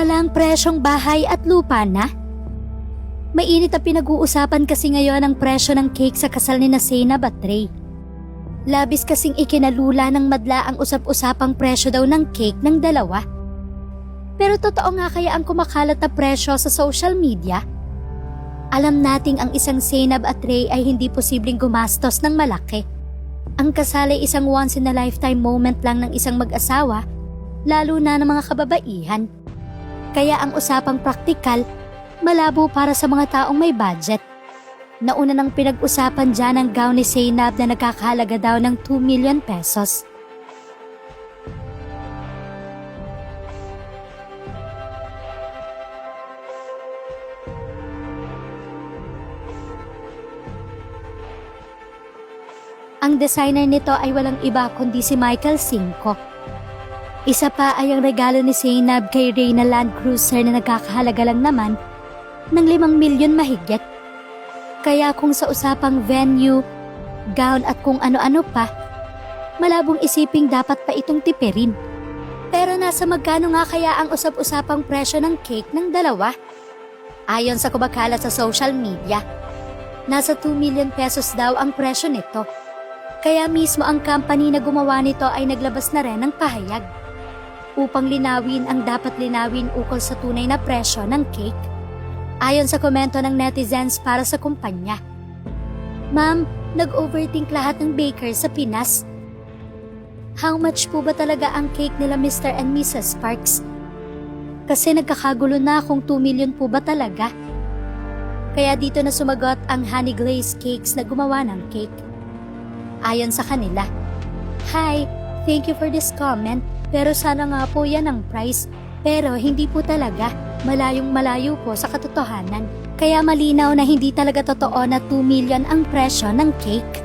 Samantalang presyong bahay at lupa na. Mainit ang pinag-uusapan kasi ngayon ang presyo ng cake sa kasal ni Zainab at Ray. Labis kasing ikinalula ng madla ang usap-usapang presyo daw ng cake ng dalawa. Pero totoo nga kaya ang kumakalat na presyo sa social media? Alam nating ang isang Zainab at Ray ay hindi posibleng gumastos ng malaki. Ang kasal ay isang once-in-a-lifetime moment lang ng isang mag-asawa, lalo na ng mga kababaihan. Kaya ang usapang praktikal, malabo para sa mga taong may budget. Nauna nang pinag-usapan dyan ang gown ni Zainab na nagkakahalaga daw ng 2 million pesos. Ang designer nito ay walang iba kundi si Michael Cinco. Isa pa ay ang regalo ni Zainab kay Ray na Land Cruiser na nagkakahalaga lang naman ng 5 milyon mahigit. Kaya kung sa usapang venue, gown at kung ano-ano pa, malabong isiping dapat pa itong tipirin. Pero nasa magkano nga kaya ang usap-usapang presyo ng cake ng dalawa? Ayon sa kumakalat sa social media, nasa 2 million pesos daw ang presyo nito. Kaya mismo ang company na gumawa nito ay naglabas na rin ng pahayag upang linawin ang dapat linawin ukol sa tunay na presyo ng cake. Ayon sa komento ng netizens para sa kumpanya, "Ma'am, nag-overthink lahat ng baker sa Pinas. How much po ba talaga ang cake nila Mr. and Mrs. Sparks? Kasi nagkakagulo na kung 2 million po ba talaga?" Kaya dito na sumagot ang Honey Glaze Cakes na gumawa ng cake. Ayon sa kanila, "Hi, thank you for this comment, pero sana nga po yan ang price. Pero hindi po talaga, malayong malayo po sa katotohanan. Kaya malinaw na hindi talaga totoo na 2 million ang presyo ng cake."